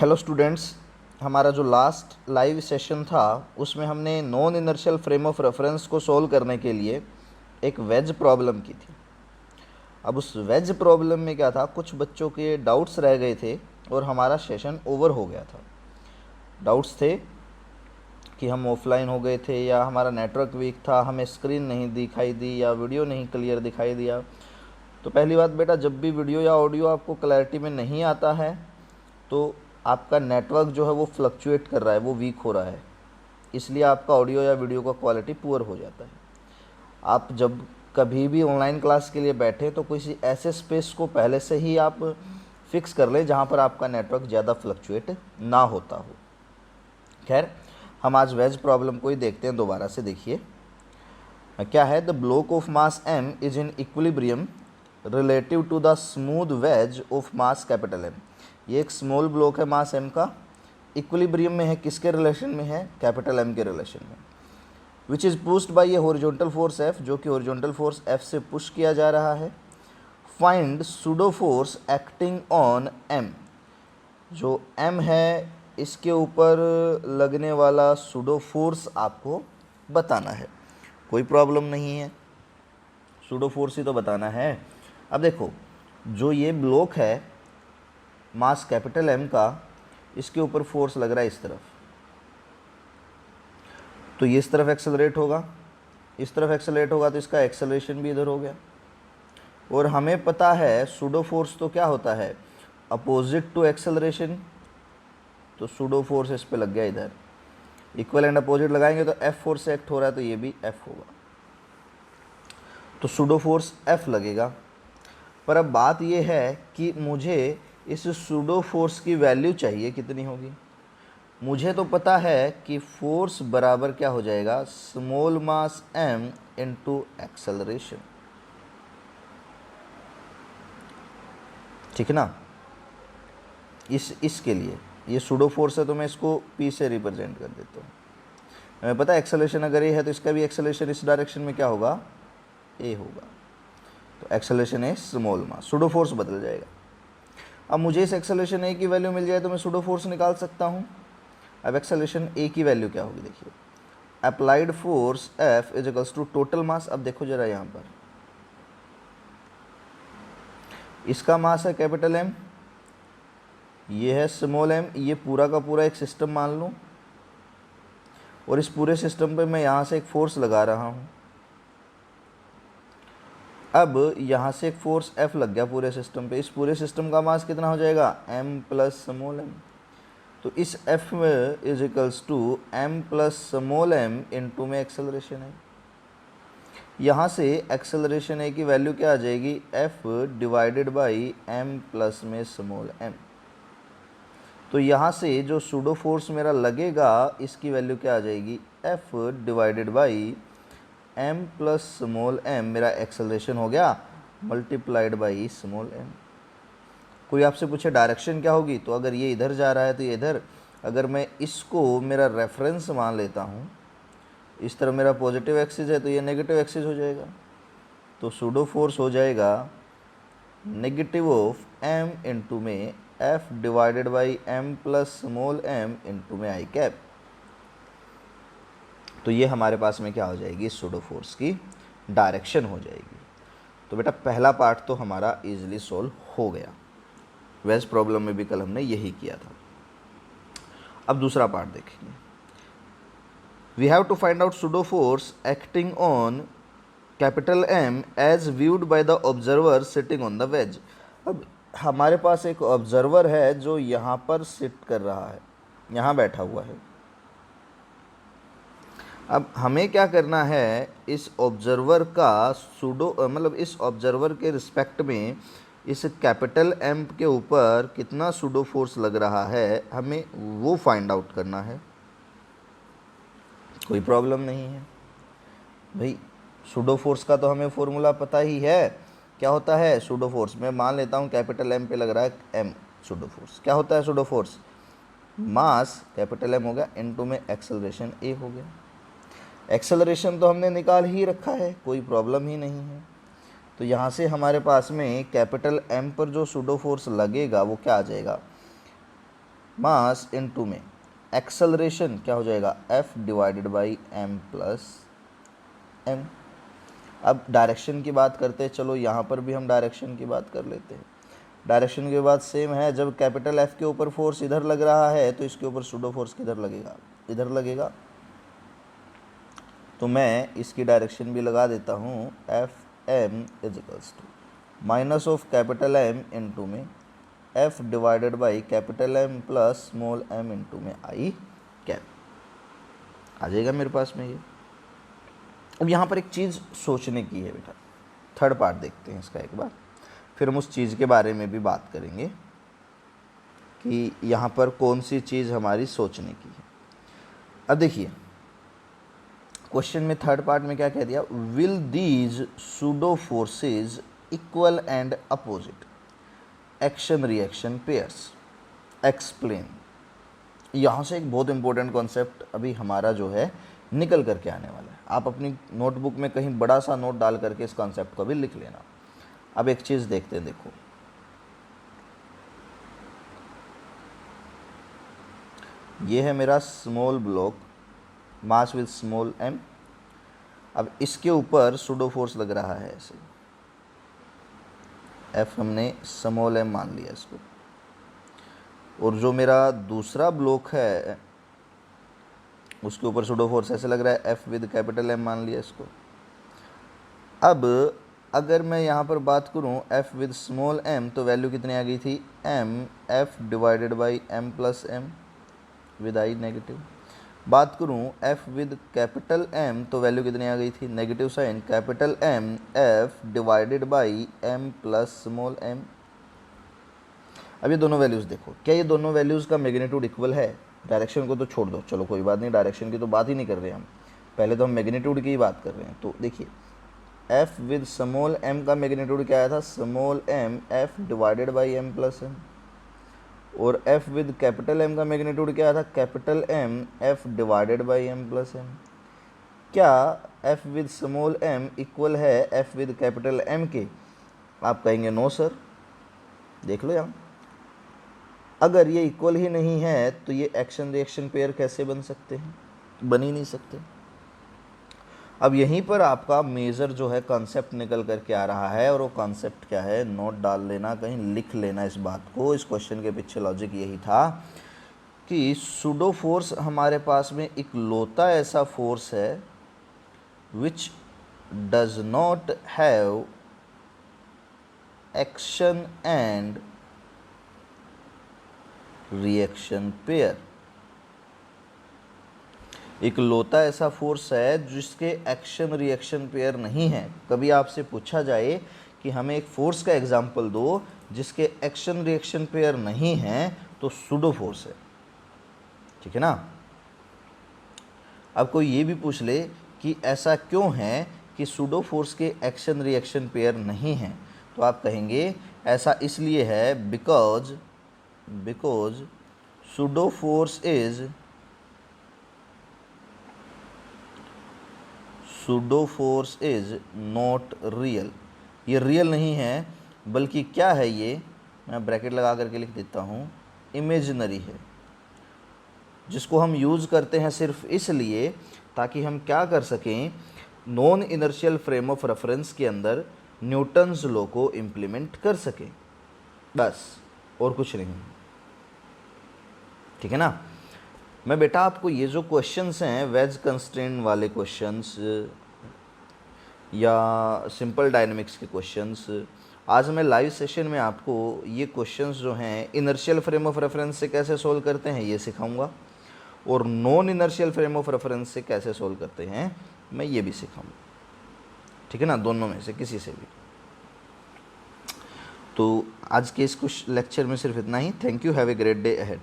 Hello students, हमारा जो last live session था उसमें हमने non inertial frame of reference को सोल्व करने के लिए एक वेज प्रॉब्लम की थी। अब उस वेज प्रॉब्लम में क्या था, कुछ बच्चों के डाउट्स रह गए थे और हमारा सेशन ओवर हो गया था। डाउट्स थे कि हम ऑफलाइन हो गए थे या हमारा नेटवर्क वीक था, हमें स्क्रीन नहीं दिखाई दी या वीडियो नहीं क्लियर दिखाई दिया। तो पहली बात बेटा, जब भी वीडियो या ऑडियो आपको क्लैरिटी में नहीं आता है तो आपका नेटवर्क जो है वो फ्लक्चुएट कर रहा है, वो वीक हो रहा है, इसलिए आपका ऑडियो या वीडियो का क्वालिटी पुअर हो जाता है। आप जब कभी भी ऑनलाइन क्लास के लिए बैठे तो किसी ऐसे स्पेस को पहले से ही आप फिक्स कर लें जहाँ पर आपका नेटवर्क ज़्यादा फ्लक्चुएट ना होता हो। खैर, हम आज वेज प्रॉब्लम को ही देखते हैं। दोबारा से देखिए क्या है। The block of mass m is in equilibrium relative to the smooth wedge of mass capital M। ये एक स्मॉल ब्लॉक है मास m का, इक्विलिब्रियम में है, किसके रिलेशन में है? कैपिटल M के रिलेशन में। Which is pushed by A horizontal force F, जो कि हॉरिजॉन्टल फोर्स F से पुश किया जा रहा है। Find pseudo force acting on M। जो M है इसके ऊपर लगने वाला सूडो फोर्स आपको बताना है। कोई प्रॉब्लम नहीं है, सूडो फोर्स ही तो बताना है। अब देखो, जो ये ब्लॉक है मास कैपिटल M का, इसके ऊपर फोर्स लग रहा है इस तरफ, तो ये इस तरफ एक्सेलरेट होगा, इस तरफ एक्सेलरेट होगा, तो इसका एक्सेलरेशन भी इधर हो गया। और हमें पता है सूडो फोर्स तो क्या होता है, अपोजिट टू एक्सेलरेशन। तो सूडो फोर्स इस पे लग गया इधर, इक्वल एंड अपोजिट लगाएंगे तो F फोर्स से एक्ट हो रहा है, तो ये भी F होगा, तो सूडो फोर्स F लगेगा। पर अब बात ये है कि मुझे इस सूडो फोर्स की वैल्यू चाहिए, कितनी होगी? मुझे तो पता है कि फोर्स बराबर क्या हो जाएगा, small mass m into acceleration, ठीक है ना। इसके लिए ये सूडो फोर्स है तो मैं इसको p से रिप्रेजेंट कर देता हूँ। हमें पता है एक्सेलरेशन अगर ये है तो इसका भी एक्सेलरेशन इस डायरेक्शन में क्या होगा, a होगा। तो एक्सेलरेशन है स्मॉल मास, सूडो फोर्स बदल जाएगा। अब मुझे इस एक्सेलरेशन a की वैल्यू मिल जाए तो मैं सूडो फोर्स निकाल सकता हूँ। अब एक्सेलरेशन a की वैल्यू क्या होगी, देखिए, applied force F is equals to total mass. अब देखो जरा यहाँ पर, इसका मास है कैपिटल M, ये है स्मॉल m, ये पूरा का पूरा एक सिस्टम मान लूँ, और इस पूरे सिस्टम पे मैं यहाँ से एक फोर्स लगा रहा हूँ। अब यहाँ से एक फोर्स F लग गया पूरे सिस्टम पे, इस पूरे सिस्टम का मास कितना हो जाएगा, m प्लस स्मॉल m। तो इस F में is equals to m plus small m into में एक्सेलरेशन है। यहाँ से एक्सेलरेशन a की वैल्यू क्या आ जाएगी, F divided by m plus में स्मॉल m। तो यहाँ से जो सूडो फोर्स मेरा लगेगा इसकी वैल्यू क्या आ जाएगी, F divided by m plus small m, मेरा एक्सेलरेशन हो गया, मल्टीप्लाइड बाई स्मॉल m। कोई आपसे पूछे डायरेक्शन क्या होगी, तो अगर ये इधर जा रहा है तो ये इधर, अगर मैं इसको मेरा रेफरेंस मान लेता हूँ, इस तरफ मेरा पॉजिटिव एक्सिस है तो ये नेगेटिव एक्सिस हो जाएगा, तो सूडो फोर्स हो जाएगा नेगेटिव ऑफ m इंटू में F divided by m plus small m into में आई कैप। तो ये हमारे पास में क्या हो जाएगी, सूडो फोर्स की डायरेक्शन हो जाएगी। तो बेटा पहला पार्ट तो हमारा इजीली सॉल्व हो गया, वेज प्रॉब्लम में भी कल हमने यही किया था। अब दूसरा पार्ट देखेंगे। We have to find out pseudo force acting on capital M as viewed by the observer sitting on the wedge. अब हमारे पास एक ऑब्जर्वर है जो यहाँ पर सिट कर रहा है, यहाँ बैठा हुआ है। अब हमें क्या करना है, इस ऑब्जर्वर का सूडो मतलब इस ऑब्जर्वर के रिस्पेक्ट में इस कैपिटल M के ऊपर कितना सूडो फोर्स लग रहा है, हमें वो फाइंड आउट करना है। कोई प्रॉब्लम नहीं है भाई, सूडो फोर्स का तो हमें फॉर्मूला पता ही है। क्या होता है सूडो फोर्स, मैं मान लेता हूँ कैपिटल M पे लग रहा है M सूडो फोर्स। क्या होता है सूडो फोर्स, मास कैपिटल M हो गया इनटू में एक्सेलरेशन a हो गया। एक्सेलरेशन तो हमने निकाल ही रखा है, कोई प्रॉब्लम ही नहीं है। तो यहाँ से हमारे पास में कैपिटल M पर जो सूडो फोर्स लगेगा वो क्या आ जाएगा, मास इनटू में एक्सेलरेशन क्या हो जाएगा, F divided by m plus m। अब डायरेक्शन की बात करते हैं, चलो यहाँ पर भी हम डायरेक्शन की बात कर लेते हैं। डायरेक्शन की बात सेम है, जब कैपिटल F के ऊपर फोर्स इधर लग रहा है तो इसके ऊपर सूडो फोर्स किधर लगेगा, इधर लगेगा। तो मैं इसकी डायरेक्शन भी लगा देता हूँ, Fm is equals to minus of capital M into में F divided by capital M plus small m into में I कैप। आ जाएगा मेरे पास में ये। अब यहाँ पर एक चीज़ सोचने की है बेटा, थर्ड पार्ट देखते हैं इसका एक बार, फिर हम उस चीज़ के बारे में भी बात करेंगे कि यहाँ पर कौन सी चीज़ हमारी सोचने की है। अब देखिए क्वेश्चन में थर्ड पार्ट में क्या कह दिया, will these pseudo forces equal and opposite action reaction pairs explain. यहाँ से एक बहुत इंपॉर्टेंट कॉन्सेप्ट अभी हमारा जो है निकल करके आने वाला है। आप अपनी नोटबुक में कहीं बड़ा सा नोट डाल करके इस कॉन्सेप्ट को भी लिख लेना। अब एक चीज़ देखते हैं, देखो ये है मेरा small block, mass with small m। अब इसके ऊपर सूडो फोर्स लग रहा है ऐसे, F हमने स्मॉल m मान लिया इसको, और जो मेरा दूसरा ब्लॉक है उसके ऊपर सूडो फोर्स ऐसे लग रहा है, F विद कैपिटल M मान लिया इसको। अब अगर मैं यहाँ पर बात करूँ F विद स्मॉल m तो वैल्यू कितनी आ गई थी, m F divided by m plus m with I negative. बात करूँ F विद कैपिटल M तो वैल्यू कितनी आ गई थी, negative sign capital M F divided by m plus small m। अब ये दोनों वैल्यूज़ देखो, क्या ये दोनों वैल्यूज़ का मैग्नीट्यूड इक्वल है। डायरेक्शन को तो छोड़ दो, चलो कोई बात नहीं, डायरेक्शन की तो बात ही नहीं कर रहे हम, पहले तो हम मैग्नीट्यूड की ही बात कर रहे हैं। तो देखिए F विद स्मॉल m का मैग्नीट्यूड क्या आया था, small m F divided by m plus m, और F विद कैपिटल M का मैग्नीट्यूड क्या आया था, capital M F divided by m plus m। क्या F with small m equal है F विद कैपिटल M के, आप कहेंगे नो सर। देख लो यहाँ, अगर ये इक्वल ही नहीं है तो ये एक्शन रिएक्शन पेयर कैसे बन सकते हैं, बन ही नहीं सकते। अब यहीं पर आपका मेजर जो है कॉन्सेप्ट निकल करके आ रहा है, और वो कॉन्सेप्ट क्या है, नोट डाल लेना, कहीं लिख लेना इस बात को। इस क्वेश्चन के पीछे लॉजिक यही था कि सूडो फोर्स हमारे पास में इकलौता ऐसा फोर्स है which does not have action and reaction pair. इकलौता ऐसा फोर्स है जिसके एक्शन रिएक्शन पेयर नहीं है। कभी आपसे पूछा जाए कि हमें एक फोर्स का एग्जाम्पल दो जिसके एक्शन रिएक्शन पेयर नहीं है, तो सूडो फोर्स है, ठीक है ना। अब कोई ये भी पूछ ले कि ऐसा क्यों है कि सूडो फोर्स के एक्शन रिएक्शन पेयर नहीं हैं, तो आप कहेंगे ऐसा इसलिए है because pseudo force is not real. ये रियल नहीं है, बल्कि क्या है, ये मैं ब्रैकेट लगा करके लिख देता हूँ, इमेजिनरी है, जिसको हम यूज़ करते हैं सिर्फ इसलिए ताकि हम क्या कर सकें, non inertial frame of reference के अंदर न्यूटन्स लॉ को इम्प्लीमेंट कर सकें, बस, और कुछ नहीं, ठीक है ना। मैं बेटा आपको ये जो क्वेश्चंस हैं, वेज कंस्ट्रेंट वाले क्वेश्चंस या सिंपल डायनेमिक्स के क्वेश्चंस, आज मैं लाइव सेशन में आपको ये क्वेश्चंस जो हैं इनर्शियल फ्रेम ऑफ रेफरेंस से कैसे सोल्व करते हैं ये सिखाऊंगा, और non inertial frame of reference से कैसे सोल्व करते हैं मैं ये भी सिखाऊंगा, ठीक है ना, दोनों में से किसी से भी। तो आज के इस कुछ लेक्चर में सिर्फ इतना ही। Thank you, have a great day ahead.